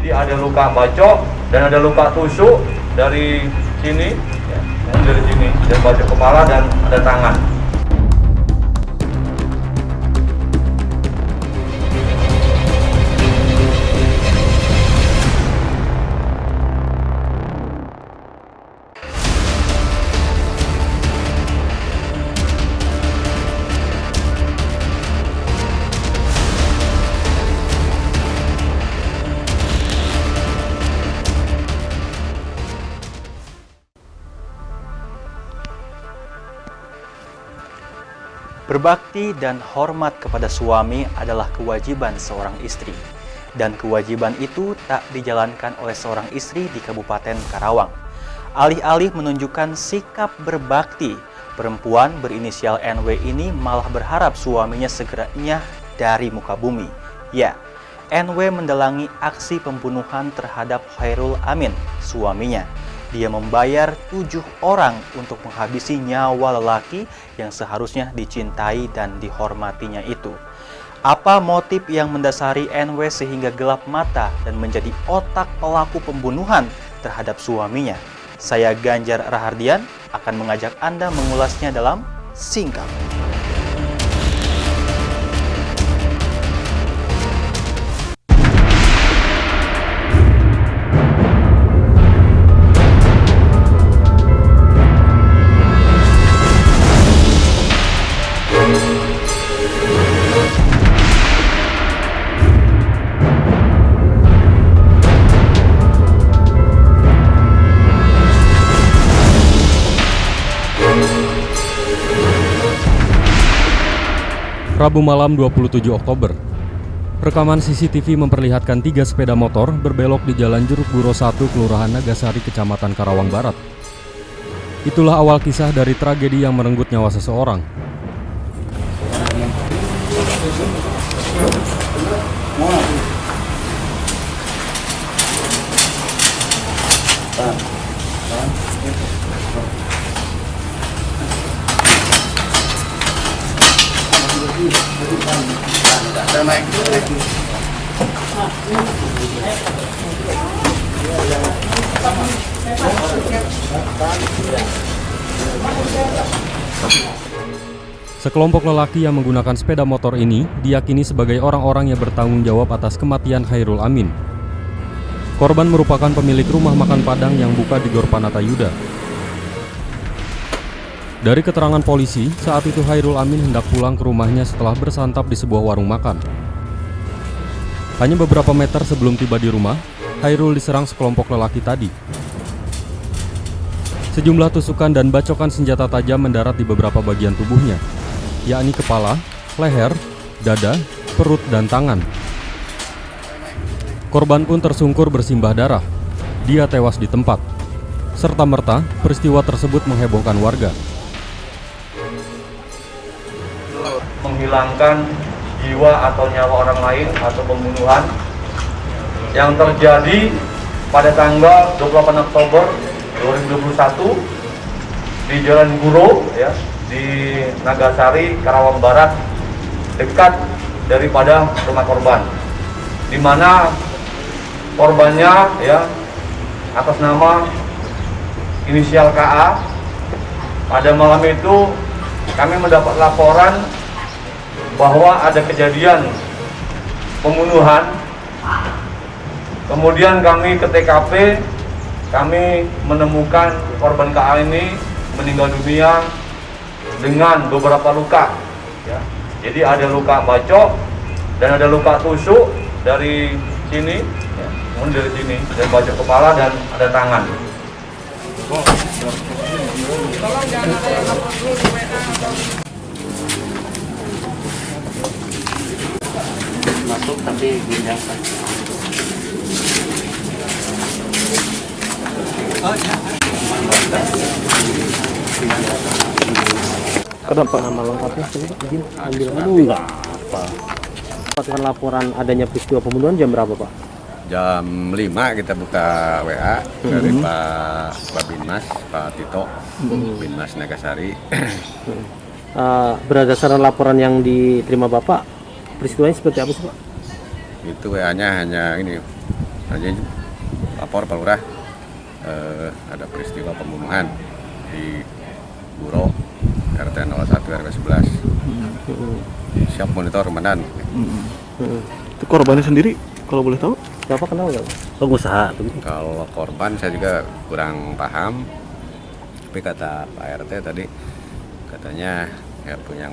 Jadi ada luka bacok dan ada luka tusuk dari sini, ya, dari sini, dan bacok kepala dan ada tangan. Berbakti dan hormat kepada suami adalah kewajiban seorang istri, dan kewajiban itu tak dijalankan oleh seorang istri di Kabupaten Karawang. Alih-alih menunjukkan sikap berbakti, perempuan berinisial NW ini malah berharap suaminya segera nyah dari muka bumi. Ya, NW mendalangi aksi pembunuhan terhadap Khairul Amin, suaminya. Dia membayar 7 orang untuk menghabisi nyawa lelaki yang seharusnya dicintai dan dihormatinya itu. Apa motif yang mendasari NW sehingga gelap mata dan menjadi otak pelaku pembunuhan terhadap suaminya? Saya Ganjar Rahardian akan mengajak Anda mengulasnya dalam Singkap. Rabu malam 27 Oktober, rekaman CCTV memperlihatkan 3 sepeda motor berbelok di Jalan Jeruk Guro 1, Kelurahan Nagasari, Kecamatan Karawang Barat. Itulah awal kisah dari tragedi yang merenggut nyawa seseorang. Sekelompok lelaki yang menggunakan sepeda motor ini diyakini sebagai orang-orang yang bertanggung jawab atas kematian Khairul Amin. Korban merupakan pemilik rumah makan Padang yang buka di Gor Panatayuda. Dari keterangan polisi, saat itu Khairul Amin hendak pulang ke rumahnya setelah bersantap di sebuah warung makan. Hanya beberapa meter sebelum tiba di rumah, Khairul diserang sekelompok lelaki tadi. Sejumlah tusukan dan bacokan senjata tajam mendarat di beberapa bagian tubuhnya, yakni kepala, leher, dada, perut, dan tangan. Korban pun tersungkur bersimbah darah. Dia tewas di tempat. Serta-merta, peristiwa tersebut menghebohkan warga. Menghilangkan jiwa atau nyawa orang lain atau pembunuhan yang terjadi pada tanggal 28 Oktober 2021 di Jalan Guro, ya, di Nagasari, Karawang Barat, dekat daripada rumah korban, di mana korbannya, ya, atas nama inisial KA. Pada malam itu kami mendapat laporan bahwa ada kejadian pembunuhan. Kemudian kami ke TKP, kami menemukan korban KA ini meninggal dunia dengan beberapa luka, ya. Jadi ada luka bacok dan ada luka tusuk dari sini, ya, dari sini, dan bacok kepala dan ada tangan. Tolong jangan ada yang upload dulu di WA. Masuk tapi dinyalakan. Kenapa nama lengkapnya? Izin ambil enggak apa. Dengan laporan adanya peristiwa pembunuhan jam berapa, Pak? Jam 5 kita buka WA dari Pak Babinmas, Pak Tito, Binmas Nagasari. Berdasarkan laporan yang diterima Bapak, peristiwanya seperti apa sih, Pak? Itu WA-nya hanya ini, Jadi lapor Pak Lurah ada peristiwa pembunuhan di Buro RT 01 RW 11. Siap monitor komandan. Itu korbannya sendiri kalau boleh tahu? Siapa kenal nggak? Pengusaha. Kalau korban saya juga kurang paham. Tapi kata Pak RT tadi katanya ya punya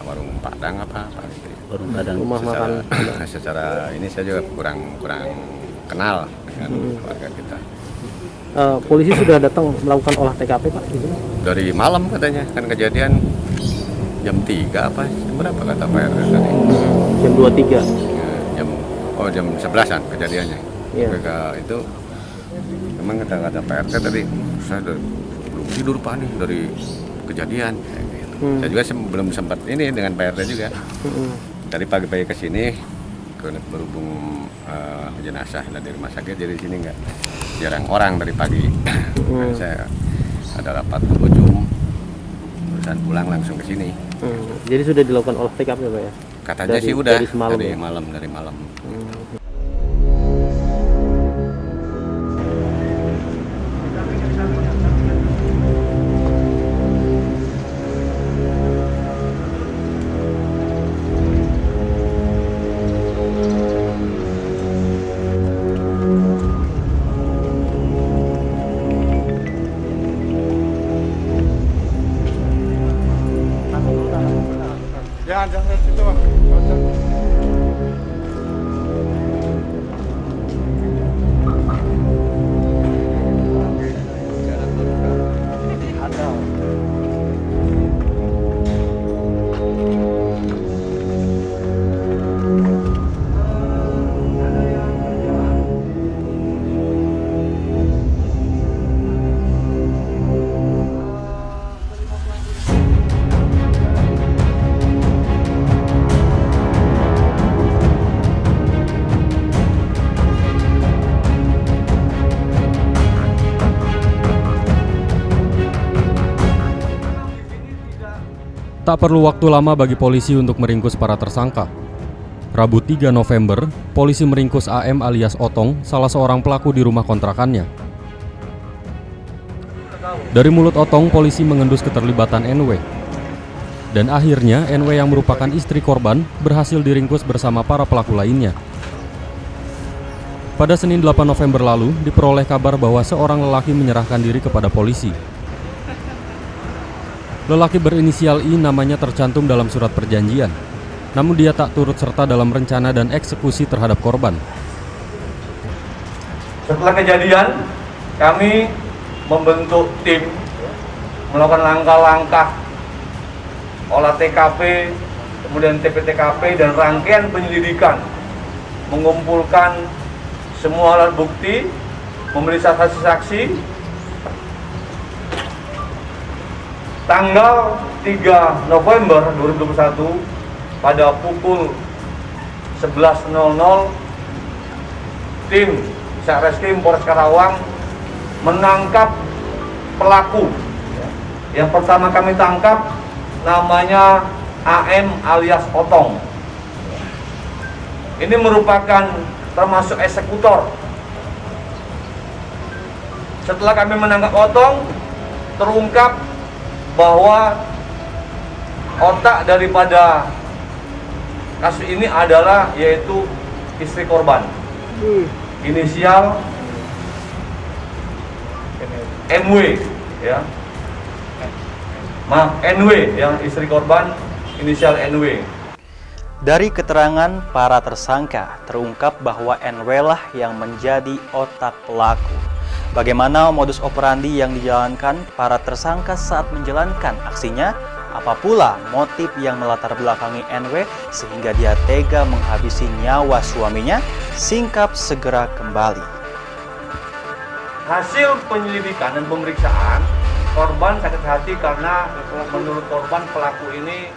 warung Padang apa gitu. Warung Padang. Rumah makan. Secara ini saya juga kurang kenal dengan keluarga kita. Polisi sudah datang melakukan olah TKP Pak? Dari malam katanya, kan kejadian jam 3 apa? Jam berapa kata Pak RT tadi? Jam 23. Jam 11-an kejadiannya. Iya. Itu memang kata Pak RT tadi, saya belum tidur Pak nih dari kejadian. Kayak gitu. Saya juga belum sempat ini dengan Pak RT juga. Tadi pagi-pagi ke sini berhubung jenazah dari rumah sakit, jadi sini nggak jarang orang dari pagi. Saya ada rapat berujung, urusan pulang langsung ke sini. Jadi sudah dilakukan olah TKP Pak ya? Katanya sih udah dari malam, dari malam. Jangan ke situ, Bang. Tak perlu waktu lama bagi polisi untuk meringkus para tersangka. Rabu 3 November, polisi meringkus AM alias Otong, salah seorang pelaku di rumah kontrakannya. Dari mulut Otong, polisi mengendus keterlibatan NW. Dan akhirnya NW yang merupakan istri korban berhasil diringkus bersama para pelaku lainnya. Pada Senin 8 November lalu, diperoleh kabar bahwa seorang lelaki menyerahkan diri kepada polisi. Lelaki berinisial I namanya tercantum dalam surat perjanjian, namun dia tak turut serta dalam rencana dan eksekusi terhadap korban. Setelah kejadian, kami membentuk tim melakukan langkah-langkah olah TKP, kemudian TPTKP dan rangkaian penyelidikan, mengumpulkan semua alat bukti, memeriksa saksi-saksi. Tanggal 3 November 2021 pada pukul 11.00 tim Satreskrim Polres Karawang menangkap pelaku. Yang pertama kami tangkap namanya AM alias Otong. Ini merupakan termasuk eksekutor. Setelah kami menangkap Otong, terungkap bahwa otak daripada kasus ini adalah yaitu istri korban. Inisial MW ya. Maaf, NW yang istri korban inisial NW. Dari keterangan para tersangka, terungkap bahwa NW lah yang menjadi otak pelaku. Bagaimana modus operandi yang dijalankan para tersangka saat menjalankan aksinya? Apa pula motif yang melatar belakangi NW sehingga dia tega menghabisi nyawa suaminya? Singkap segera kembali. Hasil penyelidikan dan pemeriksaan, korban sakit hati karena menurut korban pelaku ini